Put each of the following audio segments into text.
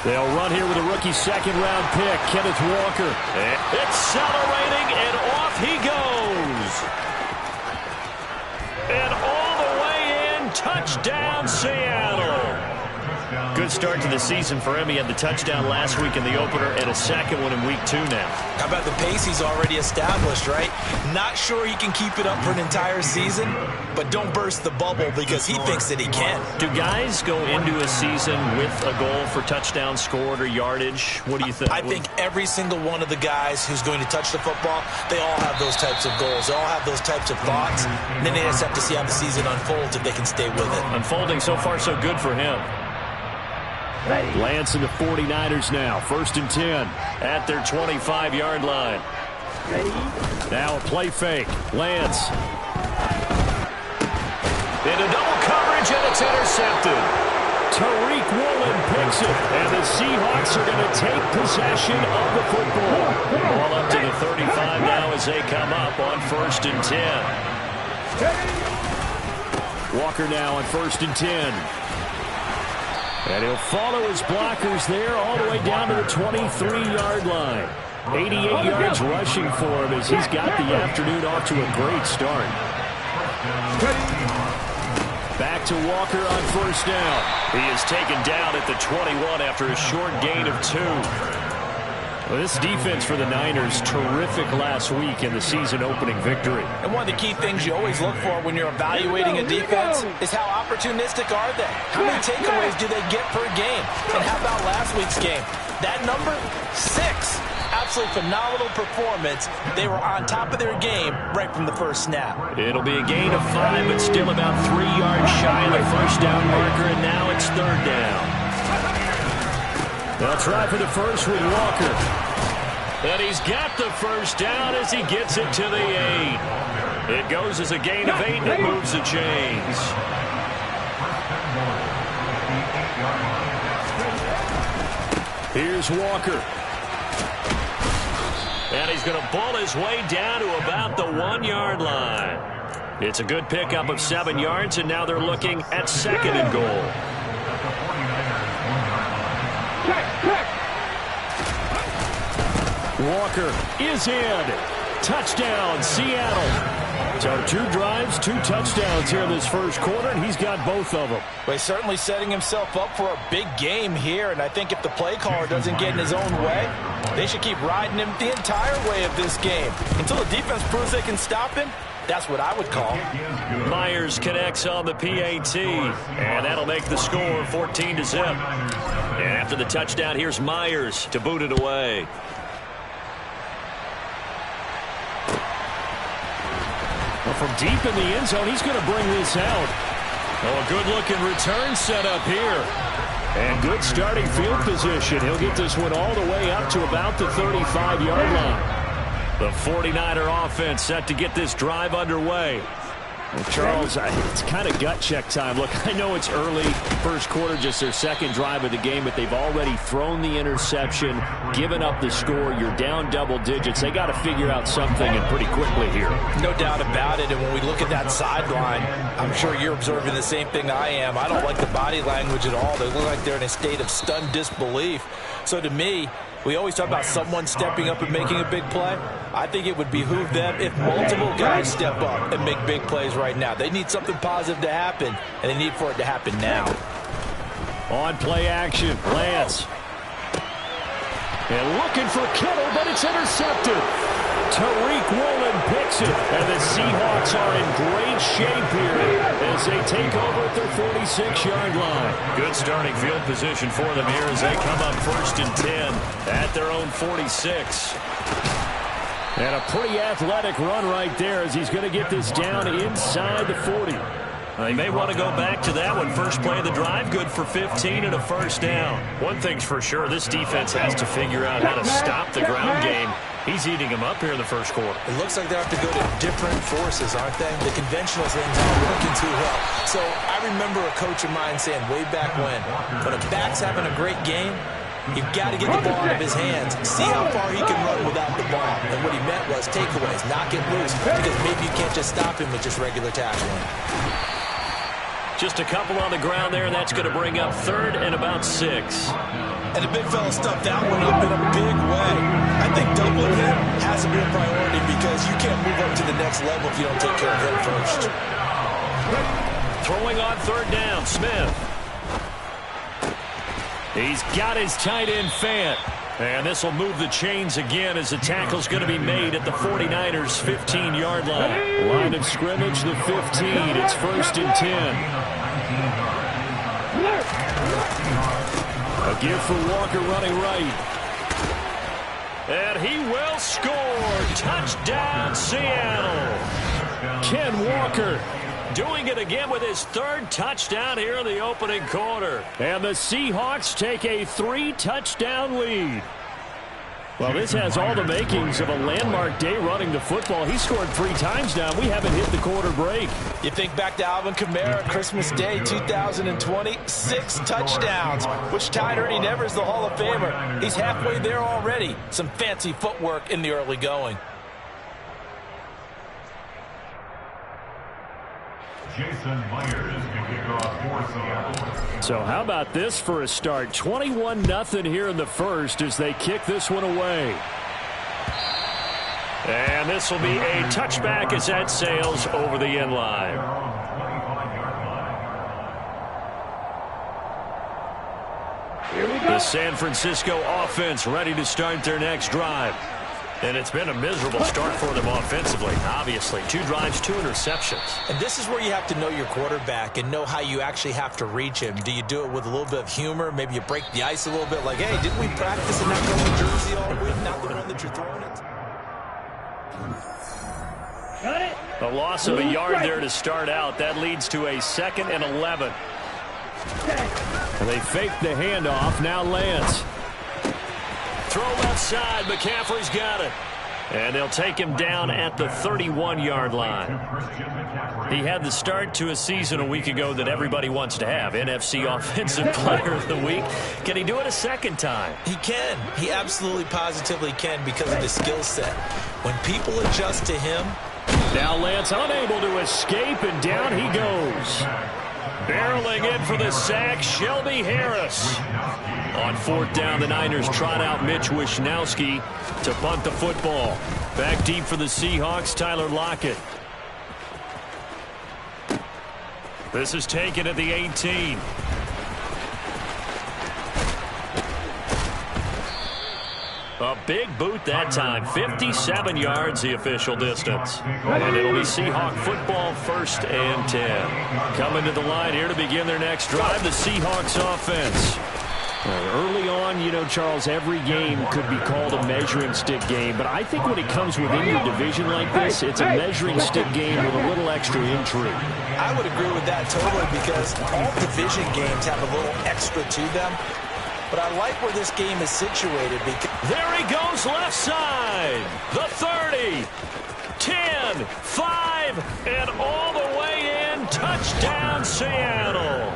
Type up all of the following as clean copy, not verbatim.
They'll run here with a rookie second-round pick, Kenneth Walker. Accelerating, and off he goes. And all the way in, touchdown Seattle. Good start to the season for him. He had the touchdown last week in the opener and a second one in week 2 now. How about the pace he's already established, right? Not sure he can keep it up for an entire season, but don't burst the bubble because he thinks that he can. Do guys go into a season with a goal for touchdown scored or yardage? What do you think? I think every single one of the guys who's going to touch the football, they all have those types of goals. They all have those types of thoughts. And then they just have to see how the season unfolds if they can stay with it. Unfolding so far so good for him. Lance and the 49ers now. 1st and 10 at their 25-yard line. Now a play fake. Lance. Into double coverage, and it's intercepted. Tariq Woolen picks it, and the Seahawks are going to take possession of the football. Ball up to the 35 now as they come up on 1st and 10. Walker now on 1st and 10. And he'll follow his blockers there all the way down to the 23-yard line. 88 yards rushing for him as he's got the afternoon off to a great start. Back to Walker on 1st down. He is taken down at the 21 after a short gain of 2. Well, this defense for the Niners, terrific last week in the season-opening victory. And one of the key things you always look for when you're evaluating a defense is how opportunistic are they? How many takeaways do they get per game? And how about last week's game? That number, 6. Absolutely phenomenal performance. They were on top of their game right from the first snap. It'll be a gain of 5, but still about 3 yards shy of the 1st down marker, and now it's 3rd down. They'll try for the first with Walker. And he's got the 1st down as he gets it to the 8. It goes as a gain of 8, and it moves the chains. Here's Walker. And he's going to bull his way down to about the 1-yard line. It's a good pickup of 7 yards, and now they're looking at 2nd and goal. Walker is in. Touchdown, Seattle. So 2 drives, 2 touchdowns here in this first quarter, and he's got both of them. Well, he's certainly setting himself up for a big game here, and I think if the play caller doesn't get in his own way, they should keep riding him the entire way of this game. Until the defense proves they can stop him, that's what I would call. Myers connects on the PAT, and that'll make the score 14-0. And after the touchdown, here's Myers to boot it away. Well, from deep in the end zone, he's going to bring this out. Oh, a good-looking return set up here. And good starting field position. He'll get this one all the way up to about the 35-yard line. The 49er offense set to get this drive underway. Well, Charles, it's kind of gut check time. Look, I know it's early, first quarter, just their 2nd drive of the game, but they've already thrown the interception, given up the score. You're down double digits. They got to figure out something, and pretty quickly here. No doubt about it, and when we look at that sideline, I'm sure you're observing the same thing I am. I don't like the body language at all. They look like they're in a state of stunned disbelief. So to me, we always talk about someone stepping up and making a big play. I think it would behoove them if multiple guys step up and make big plays right now. They need something positive to happen, and they need for it to happen now. On play action, Lance. And looking for Kittle, but it's intercepted. Tariq Woolen picks it, and the Seahawks are in great shape here as they take over at their 46-yard line. Good starting field position for them here as they come up 1st and 10 at their own 46. And a pretty athletic run right there as he's going to get this down inside the 40. He may want to go back to that one. First play of the drive, good for 15 and a 1st down. One thing's for sure, this defense has to figure out how to stop the ground game. He's eating them up here in the first quarter. It looks like they have to go to different forces, aren't they? The conventional things aren't working too well. So I remember a coach of mine saying way back when a back's having a great game, You've got to get the ball out of his hands. See how far he can run without the ball. And what he meant was takeaways, knock it loose, because maybe you can't just stop him with just regular tackling. Just a couple on the ground there, and that's going to bring up 3rd and about 6. And the big fella stuffed that one up in a big way. I think doubling him has to be a priority because you can't move up to the next level if you don't take care of him first. Throwing on 3rd down, Smith. He's got his tight end Fant. And this will move the chains again as the tackle's going to be made at the 49ers' 15-yard line. Line of scrimmage, the 15. It's 1st and 10. A give for Walker running right. And he will score. Touchdown, Seattle. Ken Walker doing it again with his 3rd touchdown here in the opening quarter. And the Seahawks take a 3-touchdown lead. Well, this has all the makings of a landmark day running the football. He scored 3 times now. We haven't hit the quarter break. You think back to Alvin Kamara, Christmas Day 2020, 6 touchdowns, which tied Ernie Nevers, the Hall of Famer. He's halfway there already. Some fancy footwork in the early going. So how about this for a start? 21-0 here in the first as they kick this one away. And this will be a touchback as that sails over the end line. The San Francisco offense ready to start their next drive. And it's been a miserable start for them offensively, obviously. 2 drives, 2 interceptions. And this is where you have to know your quarterback and know how you actually have to reach him. Do you do it with a little bit of humor? Maybe you break the ice a little bit like, hey, didn't we practice in that color jersey all week? Not the one that you're throwing it. Got it. A loss of a yard there to start out. That leads to a 2nd and 11. And they fake the handoff. Now Lance. Throw left side. McCaffrey's got it. And they'll take him down at the 31-yard line. He had the start to a season a week ago that everybody wants to have. NFC Offensive Player of the Week. Can he do it a second time? He can. He absolutely positively can because of his skill set. When people adjust to him. Now Lance unable to escape, and down he goes. Barreling in for the sack, Shelby Harris. On 4th down, the Niners trot out Mitch Wishnowsky to punt the football. Back deep for the Seahawks, Tyler Lockett. This is taken at the 18. A big boot that time. 57 yards the official distance. And it'll be Seahawk football 1st and 10. Coming to the line here to begin their next drive, the Seahawks offense. Early on, you know, Charles, every game could be called a measuring stick game. But I think when it comes within your division like this, it's a measuring stick game with a little extra intrigue. I would agree with that totally because all division games have a little extra to them. But I like where this game is situated. Because there he goes left side. The 30, 10, 5, and all the way in. Touchdown, Seattle.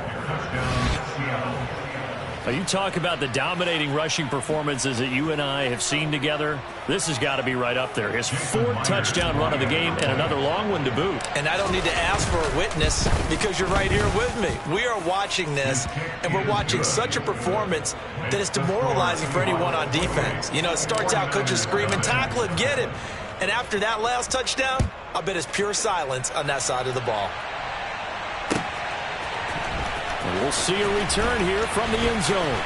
Now you talk about the dominating rushing performances that you and I have seen together. This has got to be right up there. His 4th touchdown run of the game and another long one to boot. And I don't need to ask for a witness because you're right here with me. We are watching this, and we're watching such a performance that is demoralizing for anyone on defense. You know, it starts out coaches screaming, tackle him, get him. And after that last touchdown, I bet it's pure silence on that side of the ball. And we'll see a return here from the end zone.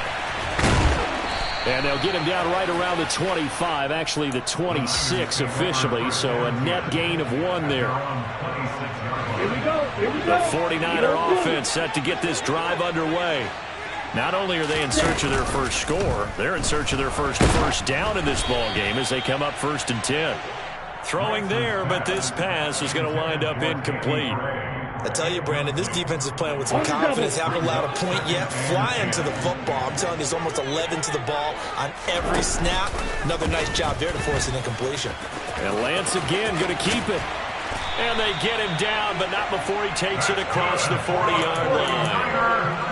And they'll get him down right around the 25, actually the 26 officially, so a net gain of 1 there. Here we go. The 49er offense set to get this drive underway. Not only are they in search of their first score, they're in search of their first down in this ball game as they come up 1st and 10. Throwing there, but this pass is going to wind up incomplete. I tell you, Brandon, this defense is playing with some confidence. Haven't allowed a point yet. Flying to the football. I'm telling you, there's almost 11 to the ball on every snap. Another nice job there to force an incompletion. And Lance again going to keep it. And they get him down, but not before he takes it across the 40-yard line.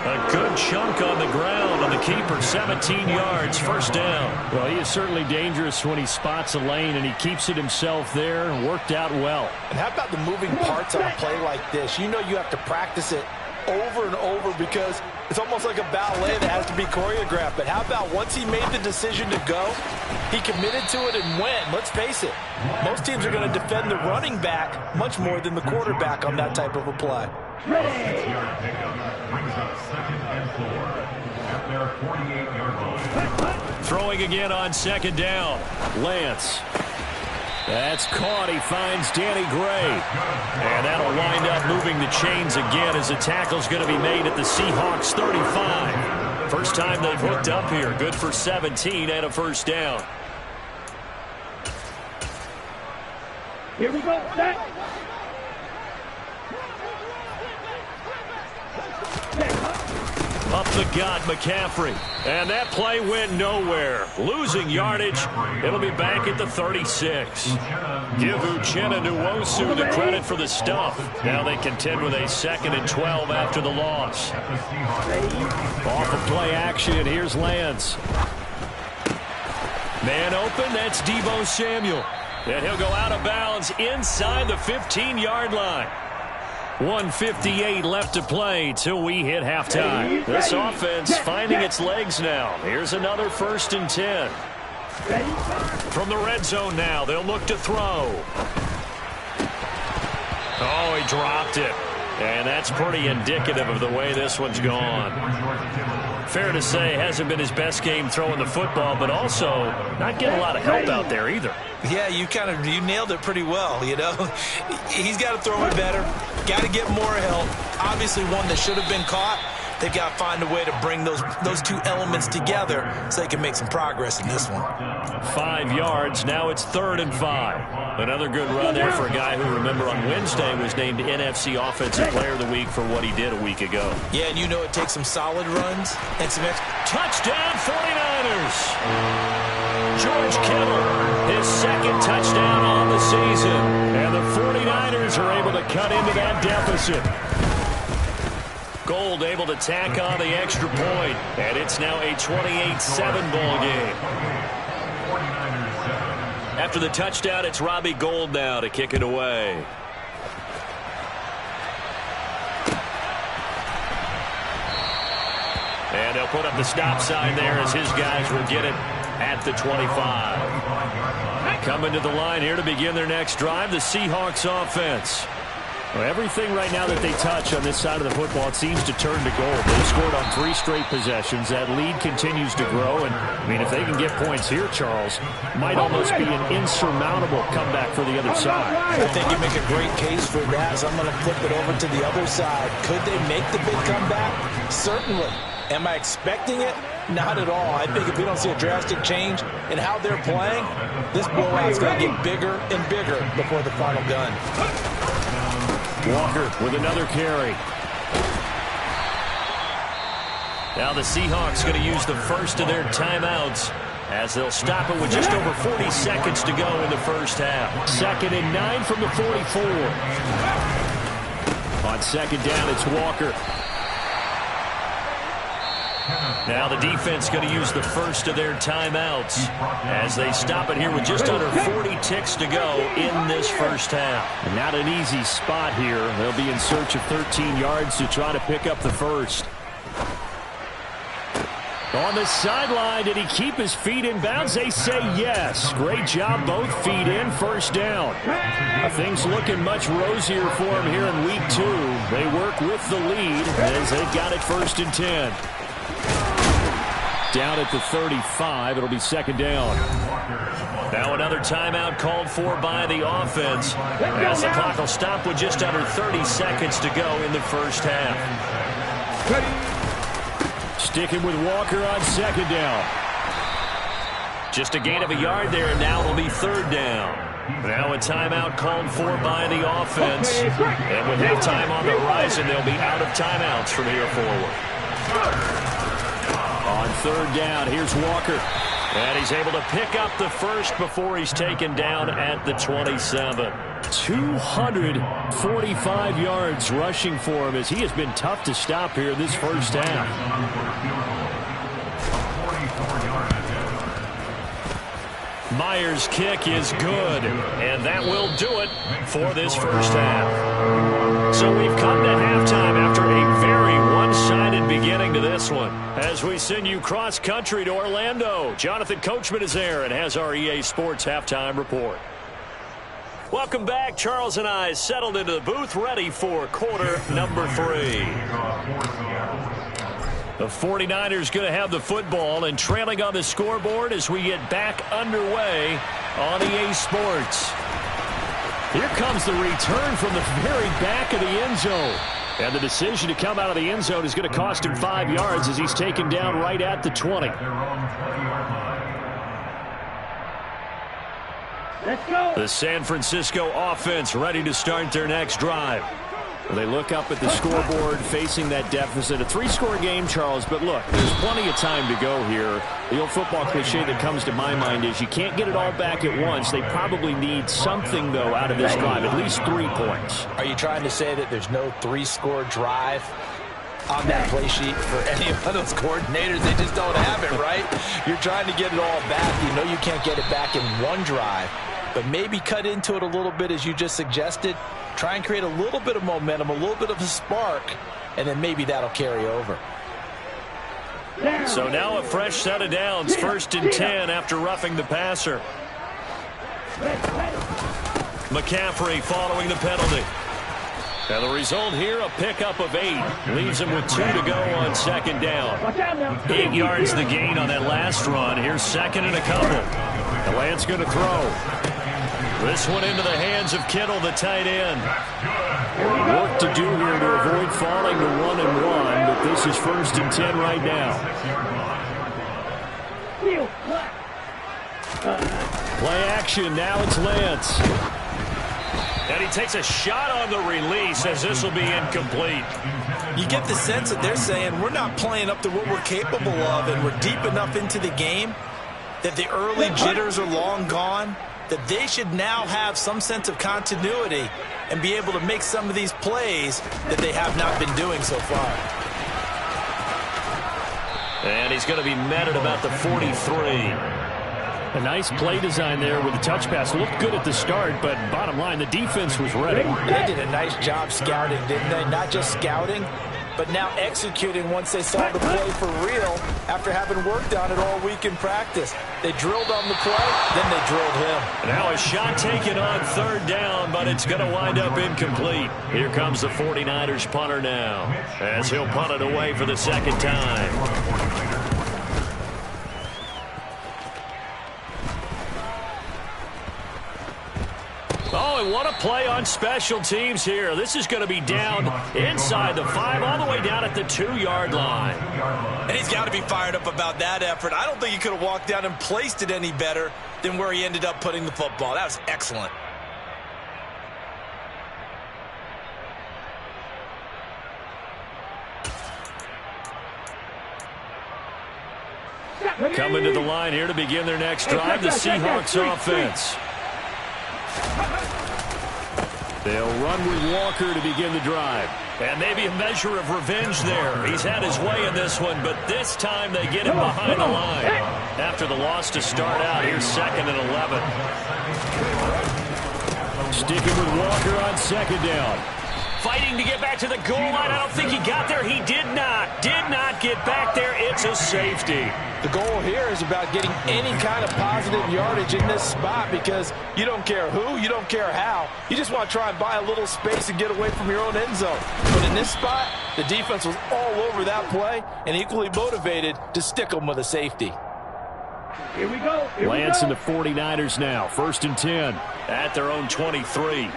A good chunk on the ground, and the keeper 17 yards, first down. Well, he is certainly dangerous when he spots a lane, and he keeps it himself there and worked out well. And how about the moving parts on a play like this? You know you have to practice it over and over because it's almost like a ballet that has to be choreographed. But how about once he made the decision to go, he committed to it and went. Let's face it, most teams are going to defend the running back much more than the quarterback on that type of a play. Throwing again on second down. Lance. That's caught. He finds Danny Gray. And that'll wind up moving the chains again as the tackle's going to be made at the Seahawks 35. First time they've hooked up here. Good for 17 and a first down. Here we go. Set. Up the gut, McCaffrey. And that play went nowhere. Losing yardage. It'll be back at the 36. Give Uchenna Nwosu the credit for the stuff. Now they contend with a 2nd and 12 after the loss. Off of play action, here's Lance. Man open, that's Deebo Samuel. And he'll go out of bounds inside the 15-yard line. 1:58 left to play till we hit halftime. This offense finding its legs now. Here's another 1st and 10. From the red zone now, they'll look to throw. Oh, he dropped it. And that's pretty indicative of the way this one's gone. Fair to say, hasn't been his best game throwing the football, but also not getting a lot of help out there either. Yeah, you nailed it pretty well, you know. He's got to throw it better. Got to get more help. Obviously one that should have been caught. They've got to find a way to bring those two elements together so they can make some progress in this one. 5 yards. Now it's 3rd and 5. Another good run there for a guy who, remember, on Wednesday was named NFC Offensive Player of the Week for what he did a week ago. Yeah, and you know it takes some solid runs and some touchdown 49ers. George Kittle, his 2nd touchdown on the season. And the 49ers are able to cut into that deficit. Gold able to tack on the extra point, and it's now a 28-7 ball game. After the touchdown, it's Robbie Gould now to kick it away. And they'll put up the stop sign there as his guys will get it at the 25. Coming to the line here to begin their next drive, the Seahawks offense. Well, everything right now that they touch on this side of the football, it seems to turn to gold. They've scored on 3 straight possessions. That lead continues to grow. And, I mean, if they can get points here, Charles, might almost be an insurmountable comeback for the other side. I think you make a great case for that, so I'm going to flip it over to the other side. Could they make the big comeback? Certainly. Am I expecting it? Not at all. I think if we don't see a drastic change in how they're playing, this blowout's going to get bigger and bigger before the final gun. Walker with another carry. Now the Seahawks going to use the first of their timeouts as they'll stop it with just over 40 seconds to go in the first half. 2nd and 9 from the 44. On 2nd down, it's Walker. Now the defense going to use the first of their timeouts as they stop it here with just under 40 ticks to go in this first half. And not an easy spot here. They'll be in search of 13 yards to try to pick up the first. On the sideline, did he keep his feet in bounds? They say yes. Great job, both feet in, first down. Things looking much rosier for him here in week 2. They work with the lead as they've got it 1st and 10. Down at the 35, it'll be 2nd down. Now another timeout called for by the offense as the clock will stop with just under 30 seconds to go in the first half. Sticking with Walker on 2nd down. Just a gain of a yard there, and now it'll be 3rd down. Now a timeout called for by the offense. And with halftime on the horizon, they'll be out of timeouts from here forward. On 3rd down, here's Walker. And he's able to pick up the first before he's taken down at the 27. 245 yards rushing for him as he has been tough to stop here this first half. Myers' kick is good, and that will do it for this first half. So we've come to halftime after a very one-sided beginning to this one. As we send you cross-country to Orlando, Jonathan Coachman is there and has our EA Sports halftime report. Welcome back. Charles and I settled into the booth, ready for quarter number 3. The 49ers going to have the football and trailing on the scoreboard as we get back underway on EA Sports. Here comes the return from the very back of the end zone. And the decision to come out of the end zone is going to cost him 5 yards as he's taken down right at the 20. Let's go. The San Francisco offense ready to start their next drive. They look up at the scoreboard facing that deficit. A 3-score game, Charles, but look, there's plenty of time to go here. The old football cliche that comes to my mind is you can't get it all back at once. They probably need something, though, out of this drive, at least 3 points. Are you trying to say that there's no 3-score drive on that play sheet for any of those coordinators? They just don't have it, right? You're trying to get it all back. You know you can't get it back in one drive, but maybe cut into it a little bit as you just suggested. Try and create a little bit of momentum, a little bit of a spark, and then maybe that'll carry over. So now a fresh set of downs, 1st and 10 after roughing the passer. McCaffrey following the penalty. And the result here, a pickup of 8. Leaves him with 2 to go on 2nd down. 8 yards the gain on that last run. Here's 2nd and a couple. The Lance going to throw. This one into the hands of Kittle, the tight end. Work to do here to avoid falling to 1-1, but this is 1st and 10 right now. Play action, now it's Lance. And he takes a shot on the release as this will be incomplete. You get the sense that they're saying we're not playing up to what we're capable of, and we're deep enough into the game that the early jitters are long gone, that they should now have some sense of continuity and be able to make some of these plays that they have not been doing so far. And he's going to be met at about the 43. A nice play design there with the touch pass. Looked good at the start, but bottom line, the defense was ready. They did a nice job scouting, didn't they? Not just scouting, but now executing once they saw the play for real after having worked on it all week in practice. They drilled on the play, then they drilled him. Now a shot taken on 3rd down, but it's going to wind up incomplete. Here comes the 49ers punter now, as he'll punt it away for the 2nd time. Oh, and what a play on special teams here. This is going to be down inside the 5, all the way down at the 2-yard line. And he's got to be fired up about that effort. I don't think he could have walked down and placed it any better than where he ended up putting the football. That was excellent. Coming to the line here to begin their next drive, the Seahawks offense. They'll run with Walker to begin the drive. And maybe a measure of revenge there. He's had his way in this one, but this time they get him behind the line. After the loss to start out, here's 2nd and 11. Sticking with Walker on 2nd down. Fighting to get back to the goal line. I don't think he got there. He did not. Did not get back there. It's a safety. The goal here is about getting any kind of positive yardage in this spot because you don't care who, you don't care how. You just want to try and buy a little space and get away from your own end zone. But in this spot, the defense was all over that play and equally motivated to stick them with a safety. Here we go. Lance and the 49ers now. 1st and 10 at their own 23.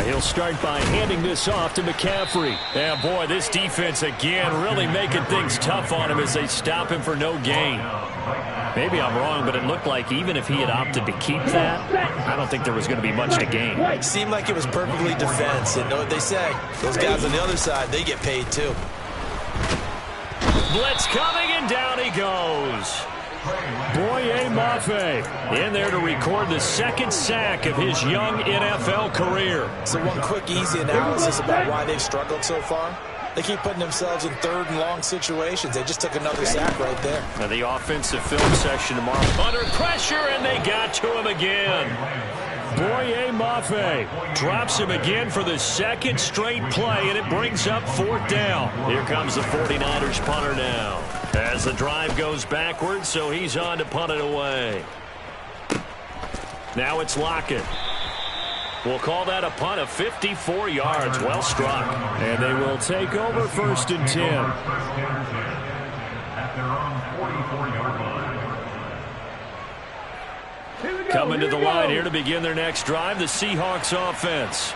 He'll start by handing this off to McCaffrey. Yeah, boy, this defense again really making things tough on him as they stop him for no gain. Maybe I'm wrong, but it looked like even if he had opted to keep that, I don't think there was going to be much to gain. It seemed like it was perfectly defense. And know what they say? Those guys on the other side, they get paid too. Blitz coming, and down he goes. in there to record the second sack of his young NFL career. So one quick, easy analysis about why they've struggled so far. They keep putting themselves in third and long situations. They just took another sack right there. Now the offensive film section tomorrow. Under pressure, and they got to him again. Boye Mafe drops him again for the second straight play, and it brings up fourth down. Here comes the 49ers punter now. As the drive goes backwards, so he's on to punt it away. Now it's Lockett. We'll call that a punt of 54 yards. Well struck. And they will take over first and 10. Coming to the line here to begin their next drive, the Seahawks offense.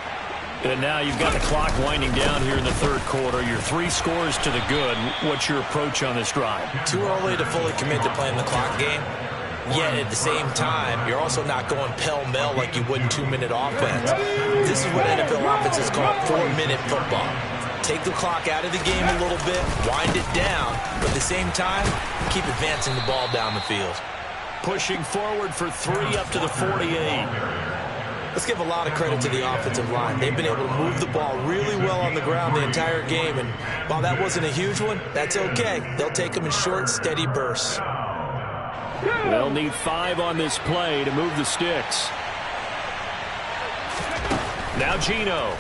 And now you've got the clock winding down here in the third quarter. You're 3 scores to the good. What's your approach on this drive? Too early to fully commit to playing the clock game. Yet at the same time, you're also not going pell-mell like you would in 2-minute offense. This is what NFL offenses call 4-minute football. Take the clock out of the game a little bit, wind it down, but at the same time, keep advancing the ball down the field. Pushing forward for 3 up to the 48. Let's give a lot of credit to the offensive line. They've been able to move the ball really well on the ground the entire game, and while that wasn't a huge one, that's okay. They'll take them in short, steady bursts. They'll need 5 on this play to move the sticks. Now Geno.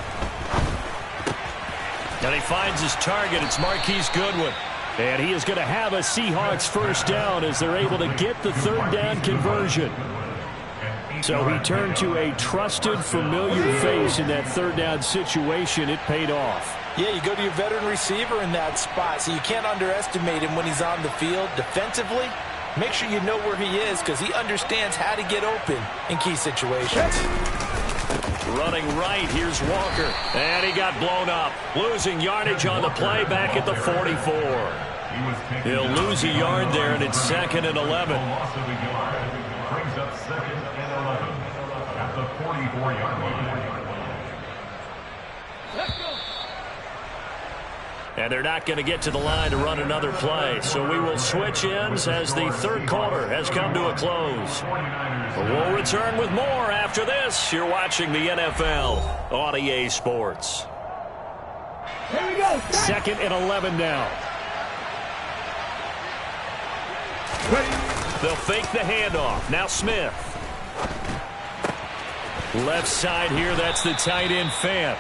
And he finds his target. It's Marquise Goodwin. And he is going to have a Seahawks first down as they're able to get the third down conversion. So he turned to a trusted, familiar face in that third down situation. It paid off. Yeah, you go to your veteran receiver in that spot, so you can't underestimate him when he's on the field. Defensively, make sure you know where he is because he understands how to get open in key situations. Running right, here's Walker. And he got blown up. Losing yardage on the play back at the 44. He'll lose a yard there, and it's 2nd and 11. Brings up 2nd and 11 at the 44-yard line. And they're not going to get to the line to run another play. So we will switch ends as the third quarter has come to a close. We'll return with more after this. You're watching the NFL on EA Sports. Here we go. 2nd and 11 now. They'll fake the handoff. Now Smith. Left side here, that's the tight end Fant.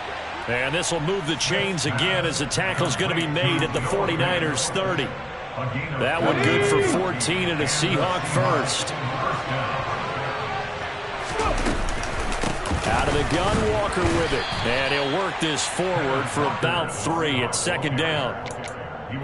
And this will move the chains again as the tackle's going to be made at the 49ers 30. That one good for 14 and a Seahawk first. Out of the gun, Walker with it. And he'll work this forward for about 3 at 2nd down.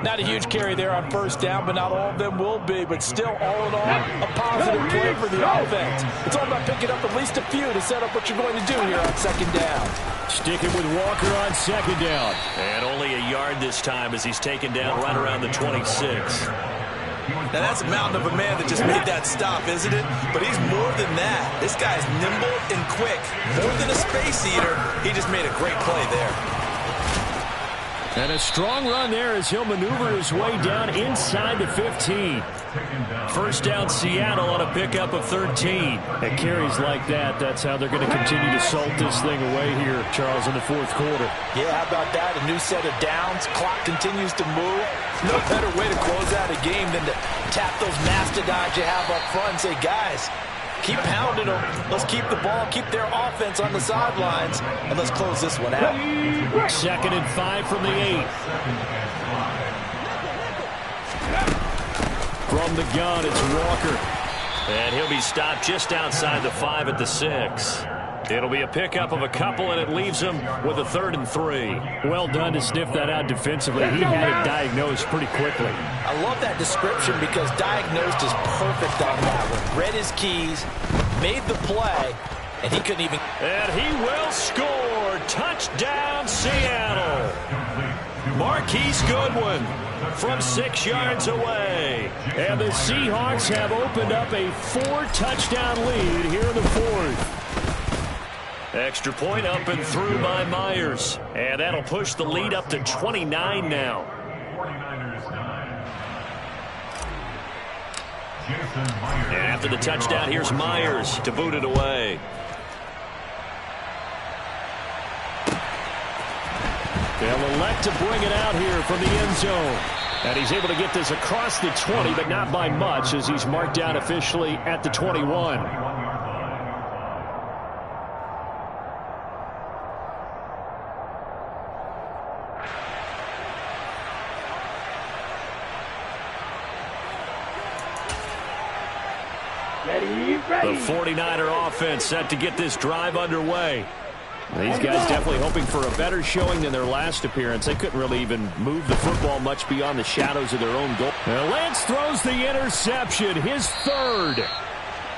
Not a huge carry there on first down, but not all of them will be. But still, all in all, a positive play for the offense. It's all about picking up at least a few to set up what you're going to do here on 2nd down. Sticking with Walker on 2nd down. And only a yard this time as he's taken down right around the 26. Now, that's a mountain of a man that just made that stop, isn't it? But he's more than that. This guy's nimble and quick. More than a space eater, he just made a great play there. And a strong run there as he'll maneuver his way down inside the 15. First down Seattle on a pickup of 13. And carries like that, that's how they're going to continue to salt this thing away here, Charles, in the fourth quarter. Yeah, how about that? A new set of downs. Clock continues to move. No better way to close out a game than to tap those mastodons you have up front and say, guys, keep pounding them. Let's keep the ball, keep their offense on the sidelines, and let's close this one out. 2nd and 5 from the 8. From the gun, it's Walker. And he'll be stopped just outside the 5 at the 6. It'll be a pickup of a couple, and it leaves him with a 3rd and 3. Well done to sniff that out defensively. He had it diagnosed pretty quickly. I love that description because diagnosed is perfect on that one. Read his keys, made the play, and he couldn't even... And he will score. Touchdown, Seattle. Marquise Goodwin from 6 yards away. And the Seahawks have opened up a 4-touchdown lead here in the 4th. Extra point up and through by Myers. And that'll push the lead up to 29 now. And after the touchdown, here's Myers to boot it away. They'll elect to bring it out here from the end zone. And he's able to get this across the 20, but not by much, as he's marked down officially at the 21. The 49er offense set to get this drive underway. These guys definitely hoping for a better showing than their last appearance. They couldn't really even move the football much beyond the shadows of their own goal. Now Lance throws the interception, his third.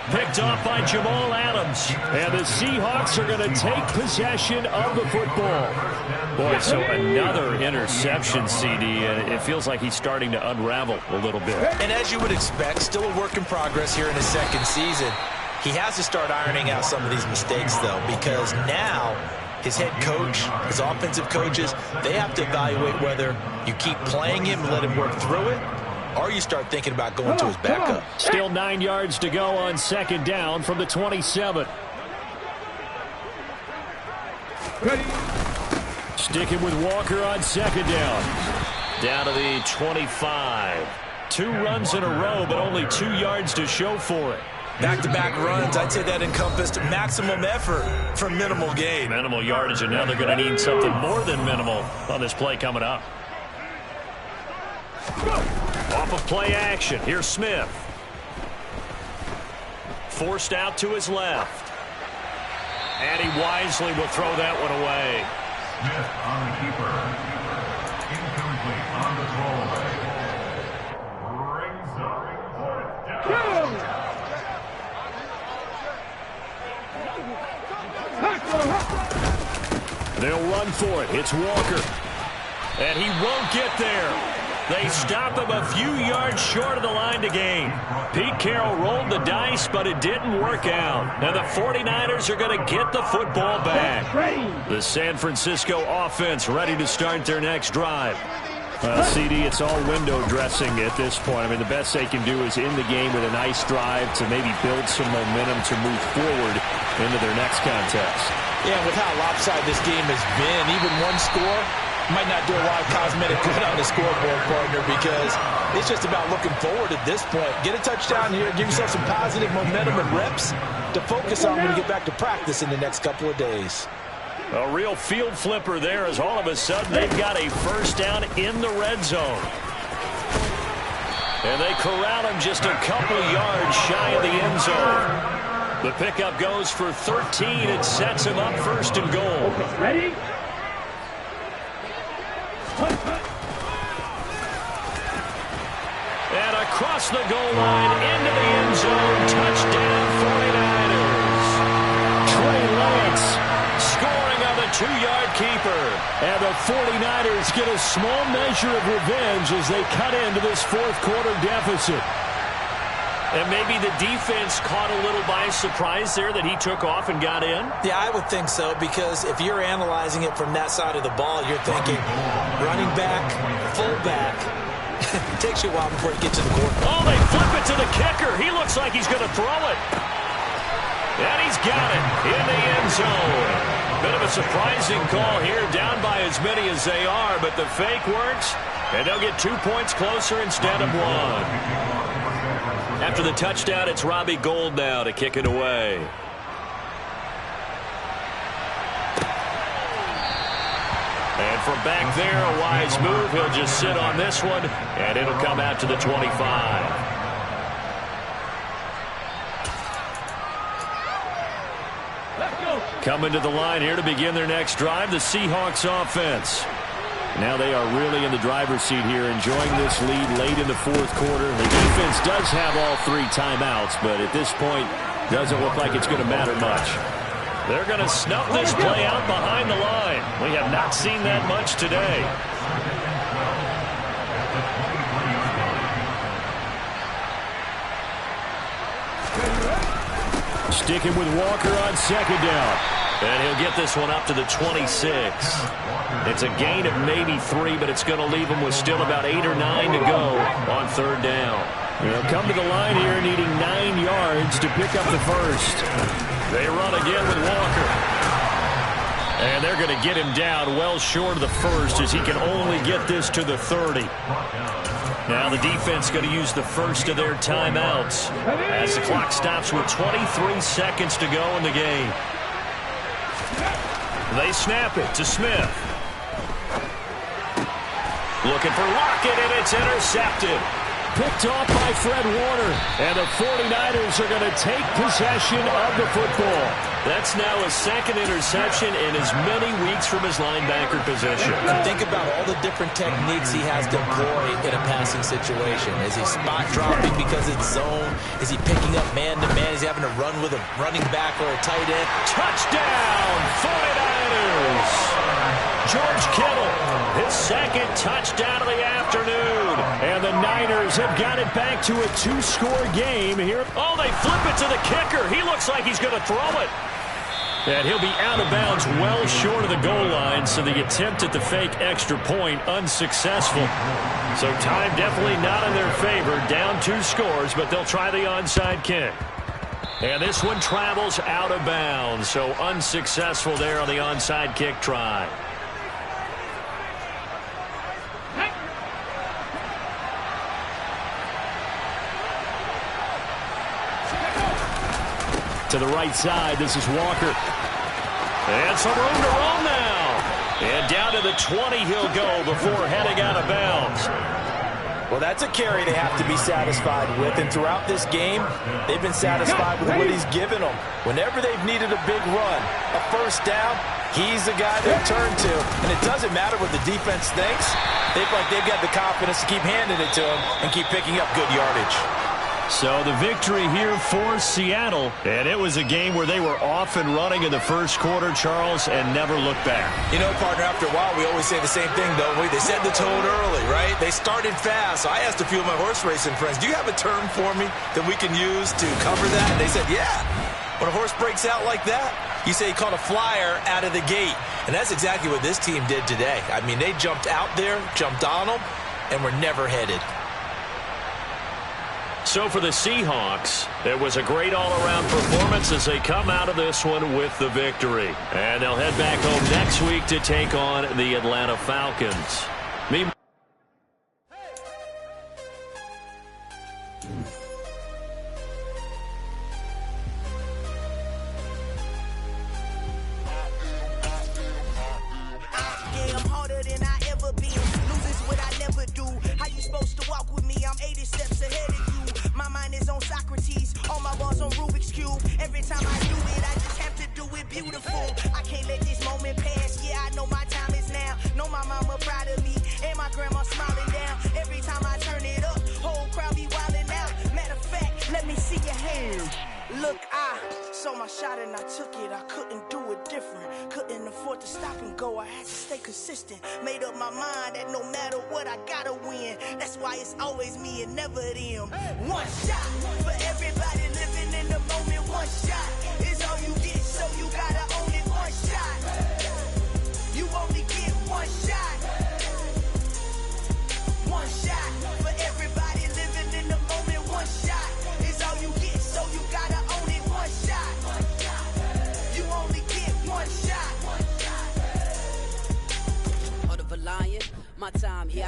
Picked off by Jamal Adams. And the Seahawks are going to take possession of the football. Boy, so another interception, CD, and it feels like he's starting to unravel a little bit. And as you would expect, still a work in progress here in his second season. He has to start ironing out some of these mistakes, though, because now his head coach, his offensive coaches, they have to evaluate whether you keep playing him and let him work through it, or you start thinking about going to his backup. Still 9 yards to go on second down from the 27. Sticking with Walker on second down. Down to the 25. 2 runs in a row, but only 2 yards to show for it. Back-to-back runs, I'd say that encompassed maximum effort for minimal gain. Minimal yardage, and now they're going to need something more than minimal on this play coming up. Off of play action, here's Smith. Forced out to his left. And he wisely will throw that one away. Smith on the keeper. Incomplete on the throwaway. Rings up. Down. They'll run for it. It's Walker. And he won't get there. They stop him a few yards short of the line to gain. Pete Carroll rolled the dice, but it didn't work out. And the 49ers are going to get the football back. The San Francisco offense ready to start their next drive. CD, it's all window dressing at this point. I mean, the best they can do is in the game with a nice drive to maybe build some momentum to move forward into their next contest. Yeah, with how lopsided this game has been, even one score might not do a lot of cosmetic good on the scoreboard, partner, because it's just about looking forward at this point. Get a touchdown here, give yourself some positive momentum and reps to focus on when you get back to practice in the next couple of days. A real field flipper there, as all of a sudden they've got a first down in the red zone. And they corral him just a couple yards shy of the end zone. The pickup goes for 13 and sets him up first and goal. Ready? And across the goal line into the end zone. Touchdown 49ers. Trey Lance scoring on the 2-yard keeper. And the 49ers get a small measure of revenge as they cut into this fourth quarter deficit. And maybe the defense caught a little by surprise there that he took off and got in? Yeah, I would think so, because if you're analyzing it from that side of the ball, you're thinking running back, fullback. It takes you a while before you get to the quarterback. Oh, they flip it to the kicker. He looks like he's going to throw it. And he's got it in the end zone. Bit of a surprising call here, down by as many as they are, but the fake works, and they'll get 2 points closer instead of 1. After the touchdown, it's Robbie Gould now to kick it away. And from back there, a wise move. He'll just sit on this one, and it'll come out to the 25. Coming to the line here to begin their next drive, the Seahawks offense. Now they are really in the driver's seat here, enjoying this lead late in the fourth quarter. The defense does have all 3 timeouts, but at this point, doesn't look like it's going to matter much. They're going to snuff this play out behind the line. We have not seen that much today. Sticking with Walker on second down. And he'll get this one up to the 26. It's a gain of maybe 3, but it's going to leave him with still about 8 or 9 to go on third down. They'll come to the line here needing 9 yards to pick up the first. They run again with Walker. And they're going to get him down well short of the first as he can only get this to the 30. Now the defense going to use the first of their timeouts as the clock stops with 23 seconds to go in the game. They snap it to Smith. Looking for Lockett, and it's intercepted. Picked off by Fred Warner. And the 49ers are going to take possession of the football. That's now his second interception in as many weeks from his linebacker position. Think about all the different techniques he has to employ in a passing situation. Is he spot dropping because it's zone? Is he picking up man-to-man? Is he having to run with a running back or a tight end? Touchdown, 49ers! George Kittle, his second touchdown of the afternoon. And the Niners have got it back to a 2-score game here. Oh, they flip it to the kicker. He looks like he's going to throw it. And he'll be out of bounds well short of the goal line, so the attempt at the fake extra point unsuccessful. So time definitely not in their favor. Down 2 scores, but they'll try the onside kick. And this one travels out of bounds, so unsuccessful there on the onside kick try. To the right side, this is Walker. And some room to roam now. And down to the 20 he'll go before heading out of bounds. Well, that's a carry they have to be satisfied with. And throughout this game, they've been satisfied with what he's given them. Whenever they've needed a big run, a first down, he's the guy they turn to. And it doesn't matter what the defense thinks. They feel like they've got the confidence to keep handing it to him and keep picking up good yardage. So the victory here for Seattle. And it was a game where they were off and running in the first quarter, Charles, and never looked back. You know, partner, after a while, we always say the same thing, don't we? They set the tone early, right? They started fast. So I asked a few of my horse racing friends, do you have a term for me that we can use to cover that? And they said, yeah. When a horse breaks out like that, you say he caught a flyer out of the gate. And that's exactly what this team did today. I mean, they jumped out there, jumped on them, and were never headed. So for the Seahawks, it was a great all-around performance as they come out of this one with the victory. And they'll head back home next week to take on the Atlanta Falcons. Made up my mind that no matter what, I gotta win. That's why it's always me and never them. One shot for everybody living in the moment. One shot is all you get, so you gotta own it. One shot, you only get one shot. One shot for everybody living in the moment. One shot is all you get, so you gotta own it. One shot, you only get one shot. My time here.